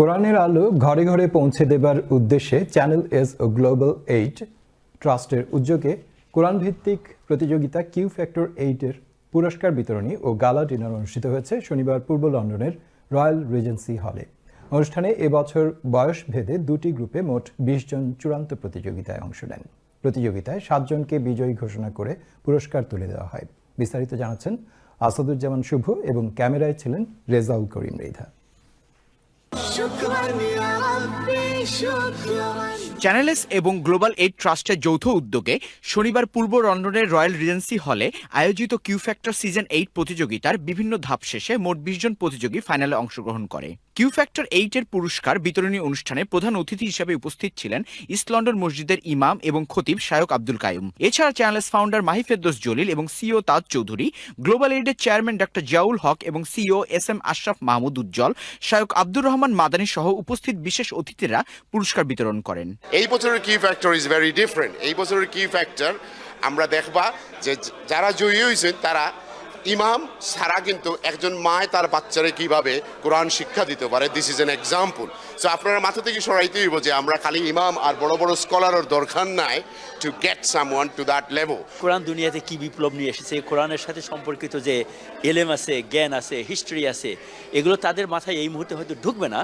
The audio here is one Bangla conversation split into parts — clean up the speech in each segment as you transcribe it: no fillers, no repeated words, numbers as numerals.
কোরআনের আলো ঘরে ঘরে পৌঁছে দেবার উদ্দেশ্যে চ্যানেল এস ও গ্লোবাল 8 ট্রাস্টের উদ্যোগে কোরআন ভিত্তিক প্রতিযোগিতা কিউ ফ্যাক্টর 8 এর পুরস্কার বিতরণী ও গালা ডিনার অনুষ্ঠিত হয়েছে শনিবার পূর্ব লন্ডনের রয়্যাল রিজেন্সি হলে। অনুষ্ঠানে এবছর বয়স ভেদে দুটি গ্রুপে মোট 20 জন চূড়ান্ত প্রতিযোগিতায় অংশ নেন। প্রতিযোগিতায় 7 জনকে বিজয়ী ঘোষণা করে পুরস্কার তুলে দেওয়া হয়। বিস্তারিত জানাচ্ছেন আসাদুজ্জামান শুভ এবং ক্যামেরায় ছিলেন রেজাউল করিম মৃধা। চ্যানেল এস এবং গ্লোবাল 8 ট্রাস্টের যৌথ উদ্যোগে শনিবার পূর্ব লন্ডনের রয়্যাল রিজেন্সি হলে আয়োজিত কিউ ফ্যাক্টর সিজন 8 প্রতিযোগিতার বিভিন্ন ধাপ শেষে মোট 20 জন প্রতিযোগী ফাইনালে অংশগ্রহণ করে। কিউ ফ্যাক্টর 8 এর পুরস্কার বিতরণী অনুষ্ঠানে প্রধান অতিথি হিসেবে উপস্থিত ছিলেন ইস্ট লন্ডন মসজিদের ইমাম এবং খতিব শায়ক আব্দুল কাইয়ুম। এছাড়া channel S founder Mahi Ferdous Jalil এবং সিইও তাজ চৌধুরী, গ্লোবাল 8 এর চেয়ারম্যান ডক্টর জিয়াউল হক এবং CEO S M Ashraf Mahmud Ujjwal, Shaykh Abdur Rahman Madani সহ উপস্থিত বিশেষ অতিথিরা পুরস্কার বিতরণ করেন। এই বছরের কি ফ্যাক্টর ইজ ভেরি ডিফারেন্ট। এই বছরের কি ফ্যাক্টর আমরা দেখবা যে যারা জয়ী হয়েছেন তারা ইমাম ছাড়া কিন্তু একজন মায় তার বাচ্চারে কিভাবে কোরআন শিক্ষা দিতে পারে, this is an example. So আপনারা মাথা থেকে সরাইতে হইব যে আমরা খালি ইমাম আর বড় বড় স্কলারের দরকার নাই to get someone to that level. Quran দুনিয়াতে কি বিপ্লব নিয়ে এসেছে, কোরআনের সাথে সম্পর্কিত যে এলেম আছে, জ্ঞান আছে, হিস্ট্রি আছে, এগুলো তাদের মাথায় এই মুহূর্তে হয়তো ঢুকবে না,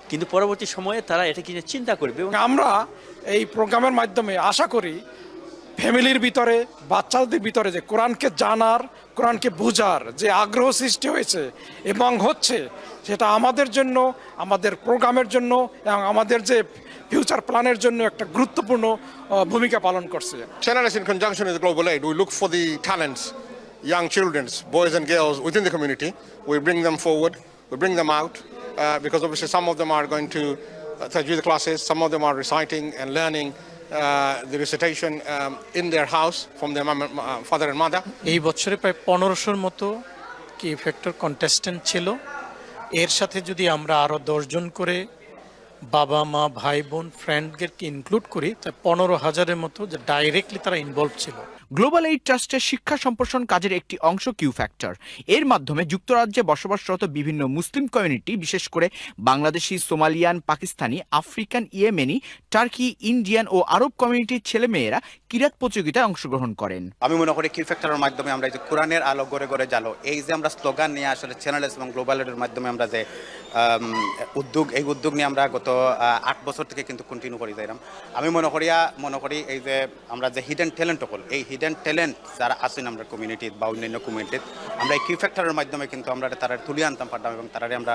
কিন্তু পরবর্তী সময়ে তারা এটা কিনে চিন্তা করবে। আমরা এই প্রোগ্রামের মাধ্যমে আশা করি ফ্যামিলির ভিতরে, বাচ্চাদের ভিতরে যে কোরআনকে জানার, কোরআনকে বোঝার যে আগ্রহ সৃষ্টি হয়েছে এবং হচ্ছে, সেটা আমাদের জন্য, আমাদের প্রোগ্রামের জন্য এবং আমাদের যে ফিউচার প্ল্যানের জন্য একটা গুরুত্বপূর্ণ ভূমিকা পালন করছে। Channel S in conjunction with Global 8, we look for the talents, young children, boys and girls within the community. We bring them forward, we bring them out, because obviously some of them are going to tajweed classes, some of them are reciting and learning the recitation in their house from their father and mother. এই বছরে প্রায় 1500-র মতো কি ফ্যাক্টর কন্টেস্টেন্ট ছিল। এর সাথে যদি আমরা আরও 10 জন করে বাবা মা ভাই বোন ফ্রেন্ডদেরকে ইনক্লুড করি, তাই 15,000-এর মতো যে ডাইরেক্টলি তারা ইনভলভ ছিল। গ্লোবাল 8 ট্রাস্টের শিক্ষা সম্প্রসারণ কাজের একটি অংশ কিউ ফ্যাক্টর। এর মাধ্যমে যুক্তরাজ্যে বসবাসরত বিভিন্ন মুসলিম কমিউনিটি, বিশেষ করে Bangladeshi, Somalian, Pakistani, African, Yemeni, Turkey, Indian ও আরব কমিউনিটির ছেলেমেয়েরা কিরাত প্রতিযোগিতায় অংশগ্রহণ করেন। আমি মনে করি কিউ ফ্যাক্টরের মাধ্যমে আমরা এই যে কোরআনের আলো গড়ে গড়ে জালো, এই যে আমরা স্লোগান নিয়ে আসলে চ্যানেল এস এবং গ্লোবাল 8 এর মাধ্যমে আমরা যে উদ্যোগ নিয়ে আমরা গত 8 বছর থেকে কিন্তু কন্টিনিউ করে যাইলাম। আমি মনে করি এই যে আমরা যে হিডেন ট্যালেন্ট হল, এই হিডেন ট্যালেন্ট যারা আছেন আমরা কমিউনিটি বা অন্যান্য কমিউনিটি, আমরা এই কিউ ফ্যাক্টরের মাধ্যমে কিন্তু আমরা তারা তুলে আনতাম পারতাম এবং তারারে আমরা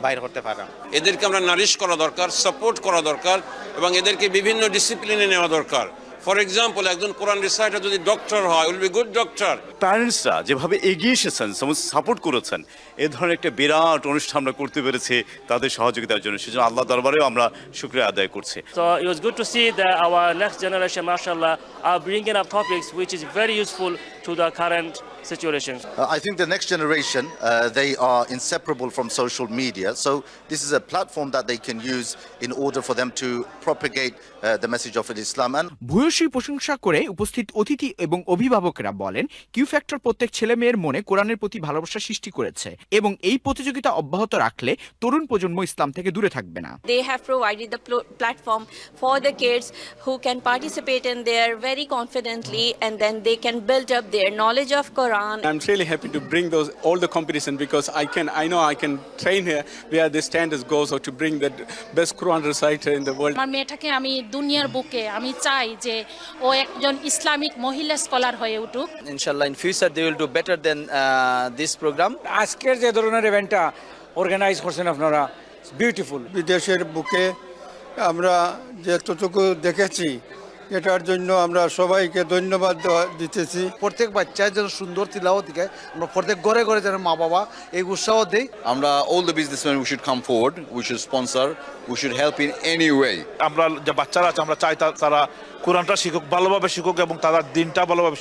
বাইর করতে পারলাম। এদেরকে আমরা নারিশ করা দরকার, সাপোর্ট করা দরকার এবং এদেরকে বিভিন্ন ডিসিপ্লিনে নেওয়া দরকার। ফর এক্সাম্পল, একজন কোরআন রিসাইটার যদি ডক্টর হয়, উইল বি গুড ডক্টর। প্যারেন্টসরা যেভাবে এগিয়ে এসেছেন, সাপোর্ট করেছেন, এ ধরনের একটা বিরাট অনুষ্ঠান আমরা করতে পেরেছি তাদের সহযোগিতার জন্য, সেজন্য আল্লাহ দরবারেও আমরা শুকরিয়া আদায় করছি। So it was good to see that our next generation, mashallah, are bringing up topics which is very useful to the current situations. I think the next generation, they are inseparable from social media. So this is a platform that they can use in order for them to propagate the message of Islam. And ভূয়সী প্রশংসা করে উপস্থিত অতিথি এবং অভিভাবকরা বলেন, কিউ ফ্যাক্টর প্রত্যেক ছেলে মেয়ের মনে কোরআনের প্রতি ভালোবাসা সৃষ্টি করেছে এবং এই প্রতিযোগিতা অব্যাহত রাখলে তরুণ প্রজন্ম ইসলাম থেকে দূরে থাকবে না। They have provided the platform for the kids who can participate in there very confidently, and then they can build up their knowledge of Quran. I'm really happy to bring all the competition because I know I can train here where the standards goes, or to bring the best Quran reciter in the world. আমার মেয়েটাকে আমি দুনিয়ার বুকে আমি চাই যে ও একজন ইসলামিক মহিলা স্কলার হয়ে উঠুক। ইনশাআল্লাহ in future they will do better than this program. আজকের যে ধরনের ইভেন্টটা অর্গানাইজ করছেন আপনারা, বিউটিফুল। বিদেশের বুকে আমরা যতটুকু দেখেছি, এটার জন্য আমরা সবাইকে ধন্যবাদ দিতেছি। প্রত্যেক বাচ্চায় যেন সুন্দর তিলাওয়াত দিকে, আমরা প্রত্যেক ঘরে ঘরে যেন মা বাবা এই উৎসাহ দেই। আমরা all the businessmen, we should come forward, we should sponsor, we should help in any way. আমরা যে বাচ্চারা আছে আমরা চাই তারা কোরআনটা শিখুক, ভালোভাবে শিখুক এবং তারা দিনটা ভালোভাবে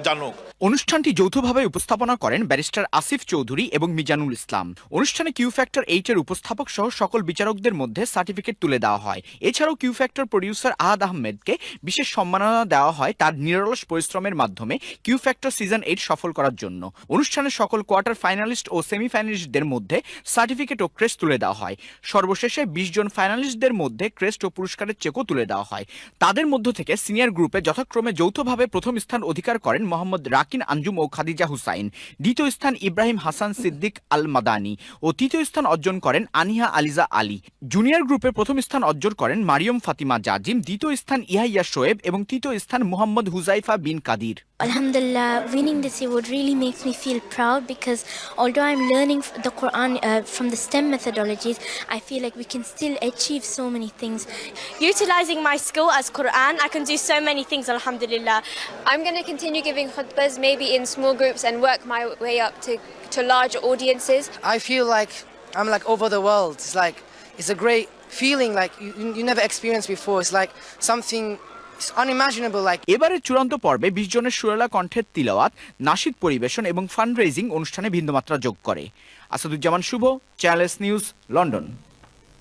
জানুক। অনুষ্ঠানটি যৌথভাবে উপস্থাপনা করেন ব্যারিস্টার আসিফ চৌধুরী এবং মিজানুল ইসলাম। অনুষ্ঠানে কিউ ফ্যাক্টর 8 এর উপস্থাপক সহ সকল বিচারকদের মধ্যে সার্টিফিকেট তুলে দেওয়া হয়। এছাড়াও কিউ ফ্যাক্টর প্রডিউসার আহাদ আহমেদকে বিশেষ সম্মাননা দেওয়া হয় তার নিরলস পরিশ্রমের মাধ্যমে কিউ ফ্যাক্টর সিজন 8 সফল করার জন্য। অনুষ্ঠানে সকল কোয়ার্টার ফাইনালিস্ট ও সেমিফাইনালিস্টদের মধ্যে সার্টিফিকেট ও ক্রেস্ট তুলে দেওয়া হয়। সর্বশেষে 20 জন ফাইনালিস্টদের মধ্যে ক্রেস্ট ও পুরস্কারের চেকও তুলে দেওয়া হয়। তাদের মধ্য থেকে সিনিয়র গ্রুপে যথাক্রমে যৌথভাবে প্রথম স্থান অধিকার করেন মোহাম্মদ রাকিন আঞ্জুম ও খাদিজা হুসাইন, দ্বিতীয় স্থান ইব্রাহিম হাসান সিদ্দিক আল মাদানি ও তৃতীয় স্থান অর্জন করেন আনিহা আলিজা আলী। জুনিয়র গ্রুপে প্রথম স্থান অর্জন করেন মারিয়ম ফাতিমা জাজিম, দ্বিতীয় স্থান ইয়াহিয়া শোয়েব এবং তৃতীয় স্থান মোহাম্মদ হুজাইফা বিন Kadir. Alhamdulillah, winning this award really makes me feel proud because although I'm learning the Quran from the STEM methodologies, I feel like we can still achieve so many things. Utilizing my skill as Quran, I can do so many things, alhamdulillah. I'm going to continue giving khutbahs maybe in small groups and work my way up to large audiences. I feel like I'm like over the world. It's a great feeling like you never experienced before. It's like something unimaginable. এবারের চূড়ান্ত পর্বে 20 জনের সুরেলা কণ্ঠের তিলাওয়াত, নাশিদ পরিবেশন এবং ফান্ড রেজিং অনুষ্ঠানে ভিন্নমাত্রা যোগ করে। আসাদুজ্জামান শুভ, চ্যানেল এস নিউজ, লন্ডন।